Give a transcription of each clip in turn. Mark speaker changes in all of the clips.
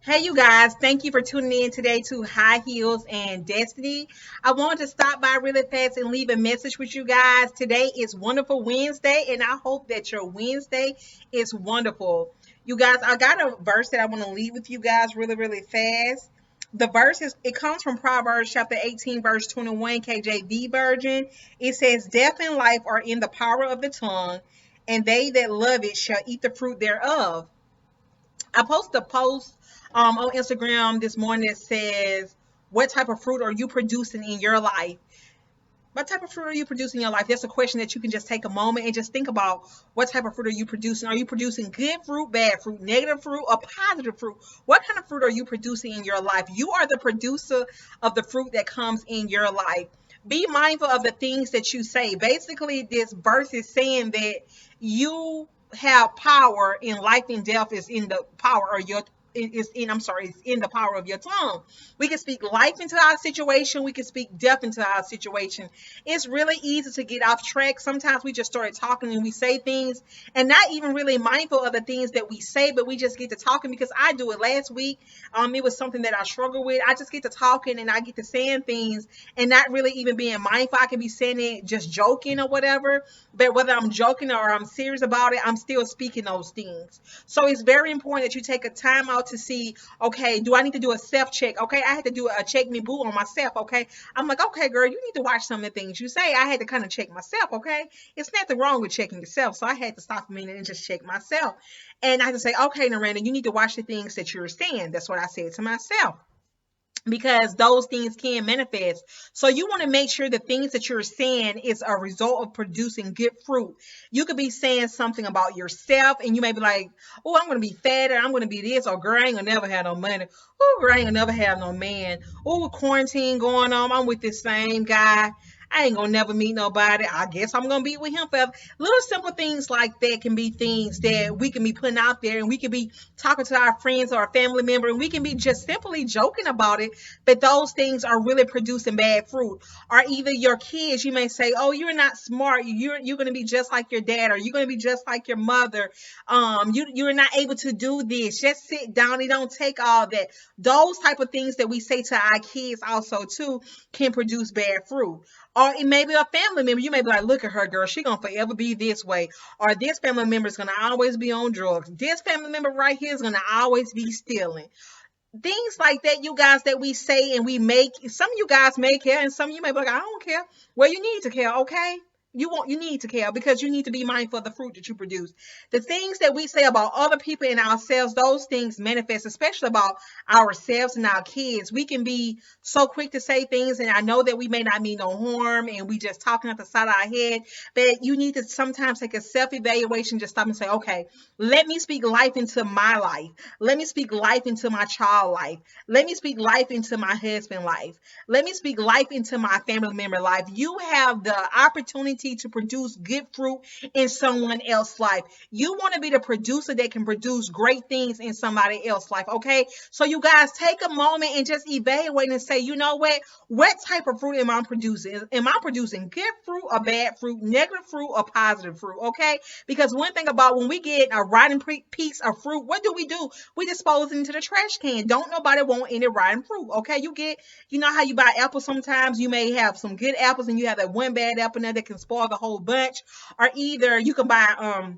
Speaker 1: Hey, you guys, thank you for tuning in today to High Heels and Destiny. I wanted to stop by really fast and leave a message with you guys. Today is Wonderful Wednesday, and I hope that your Wednesday is wonderful. You guys, I got a verse that I want to leave with you guys really fast. The verse it comes from Proverbs chapter 18, verse 21, KJV version. It says, Death and life are in the power of the tongue, and they that love it shall eat the fruit thereof. I posted a post on Instagram this morning that says, what type of fruit are you producing in your life? What type of fruit are you producing in your life? That's a question that you can just take a moment and just think about. What type of fruit are you producing? Are you producing good fruit, bad fruit, negative fruit, or positive fruit? What kind of fruit are you producing in your life? You are the producer of the fruit that comes in your life. Be mindful of the things that you say. Basically, this verse is saying that you have power, in life and death is in the power of your is in I'm sorry, it's in the power of your tongue. We can speak life into our situation, we can speak death into our situation. It's really easy to get off track. Sometimes we just start talking and we say things and not even really mindful of the things that we say, but we just get to talking because I do it last week. It was something that I struggle with. I just get to talking and I get to saying things and not really even being mindful. I can be saying it just joking or whatever, but whether I'm joking or I'm serious about it, I'm still speaking those things. So it's very important that you take a time out to see, okay, do I need to do a self check? Okay, I had to do a check me boo on myself. Okay, I'm like, okay, girl, you need to watch some of the things you say. I had to kind of check myself. Okay, it's nothing wrong with checking yourself. So I had to stop a minute and just check myself. And I had to say, okay, Naranda, you need to watch the things that you're saying. That's what I said to myself because those things can manifest. So you want to make sure the things that you're saying is a result of producing good fruit. You could be saying something about yourself and you may be like, oh, I'm going to be fat, or I'm going to be this, or girl, I ain't going to never have no money. Oh, girl, I ain't going to never have no man. Oh, quarantine going on. I'm with this same guy. I ain't gonna never meet nobody. I guess I'm gonna be with him forever. Little simple things like that can be things that we can be putting out there, and we can be talking to our friends or a family member, and we can be just simply joking about it. But those things are really producing bad fruit. Or either your kids, you may say, "Oh, you're not smart. You're gonna be just like your dad, or you're gonna be just like your mother. You're not able to do this. Just sit down. It don't take all that." Those type of things that we say to our kids also too can produce bad fruit. Or it may be a family member. You may be like, look at her, girl. She gonna forever be this way. Or this family member is gonna always be on drugs. This family member right here is gonna always be stealing. Things like that, you guys, that we say and we make. Some of you guys may care, and some of you may be like, I don't care. Well, you need to care, okay? You need to care because you need to be mindful of the fruit that you produce. The things that we say about other people and ourselves, those things manifest, especially about ourselves and our kids. We can be so quick to say things, and I know that we may not mean no harm, and we just talking at the side of our head. But you need to sometimes take a self-evaluation, just stop and say, okay, let me speak life into my life. Let me speak life into my child life. Let me speak life into my husband life. Let me speak life into my family member life. You have the opportunity to produce good fruit in someone else's life. You want to be the producer that can produce great things in somebody else's life, okay? So you guys take a moment and just evaluate and say, you know what? What type of fruit am I producing? Am I producing good fruit or bad fruit, negative fruit or positive fruit, okay? Because one thing about when we get a rotten piece of fruit, what do? We dispose it into the trash can. Don't nobody want any rotten fruit, okay? You know how you buy apples sometimes? You may have some good apples and you have that one bad apple there that can spoil the whole bunch. Or either you can buy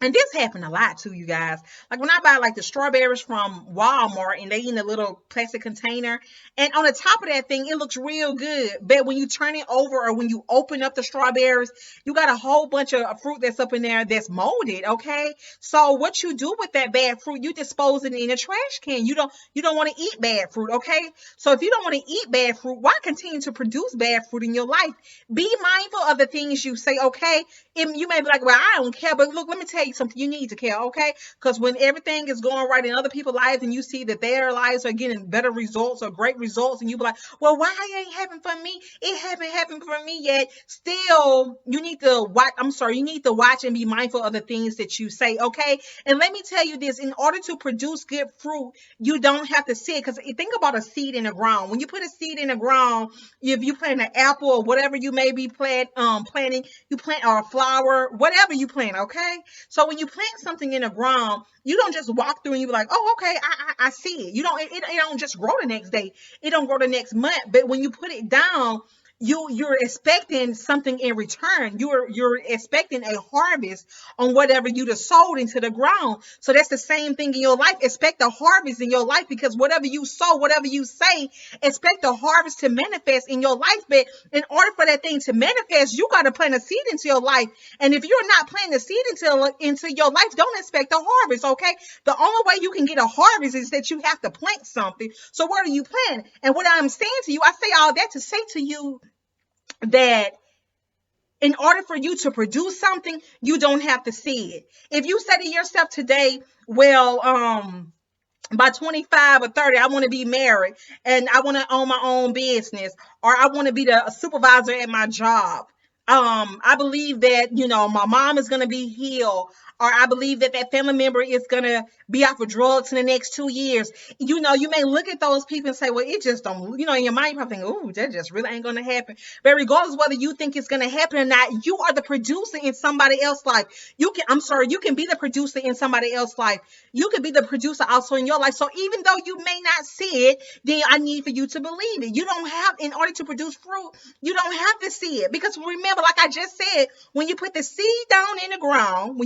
Speaker 1: and this happened a lot too, you guys. Like when I buy like the strawberries from Walmart and they in a little plastic container, and on the top of that thing, it looks real good. But when you turn it over or when you open up the strawberries, you got a whole bunch of fruit that's up in there that's molded. Okay, so what you do with that bad fruit, you dispose it in a trash can. You don't want to eat bad fruit. Okay, so if you don't want to eat bad fruit, why continue to produce bad fruit in your life? Be mindful of the things you say. Okay, and you may be like, well, I don't care, but look, let me tell you something. You need to care, okay? Because when everything is going right in other people's lives and you see that their lives are getting better results or great results, and you be like, well, why it ain't happened for me? It haven't happened for me yet. Still, you need to watch. I'm sorry, you need to watch and be mindful of the things that you say, okay? And let me tell you this: in order to produce good fruit, you don't have to see it. Because think about a seed in the ground. When you put a seed in the ground, if you plant an apple or whatever you may be planting, you plant or a flower, whatever you plant, okay? So when you plant something in the ground, you don't just walk through and you be like, oh, okay, I see it. You don't, it don't just grow the next day. It don't grow the next month. But when you put it down, you're expecting something in return. You're expecting a harvest on whatever you just sowed into the ground. So that's the same thing in your life. Expect a harvest in your life, because whatever you sow, whatever you say, expect the harvest to manifest in your life. But in order for that thing to manifest, you got to plant a seed into your life. And if you're not planting a seed into your life, don't expect a harvest. Okay. The only way you can get a harvest is that you have to plant something. So what are you planting? And what I'm saying to you, I say all that to say to you that in order for you to produce something, you don't have to see it. If you say to yourself today, well, by 25 or 30, I want to be married and I want to own my own business, or I want to be the supervisor at my job. I believe that, my mom is going to be healed, or I believe that that family member is going to be off of drugs in the next 2 years. You may look at those people and say, well, it just don't, in your mind, you probably think, oh, that just really ain't going to happen. But regardless of whether you think it's going to happen or not, you are the producer in somebody else's life. You can be the producer in somebody else's life. You can be the producer also in your life. So even though you may not see it, then I need for you to believe it. You don't have, in order to produce fruit, you don't have to see it. Because remember, like I just said, when you put the seed down in the ground,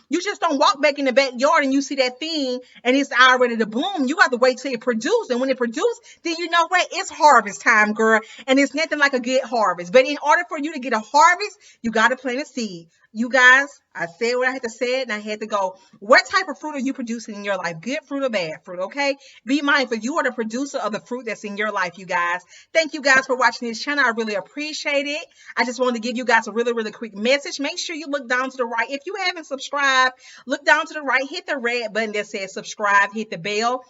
Speaker 1: you just don't walk back in the backyard and you see that thing and it's already to bloom. You got to wait till it produces. And when it produces, then you know what? It's harvest time, girl. And it's nothing like a good harvest. But in order for you to get a harvest, you got to plant a seed. You guys, I said what I had to say, and I had to go. What type of fruit are you producing in your life? Good fruit or bad fruit, okay? Be mindful. You are the producer of the fruit that's in your life, you guys. Thank you guys for watching this channel. I really appreciate it. I just wanted to give you guys a really, really quick message. Make sure you look down to the right. If you haven't subscribed, look down to the right. Hit the red button that says subscribe. Hit the bell.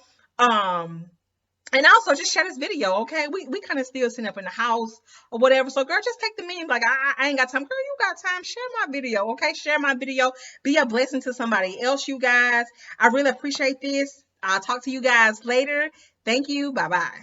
Speaker 1: And also just share this video, okay? We kind of still sitting up in the house or whatever. So girl, just take the minute. Like, I ain't got time. Girl, you got time. Share my video, okay? Share my video. Be a blessing to somebody else, you guys. I really appreciate this. I'll talk to you guys later. Thank you. Bye-bye.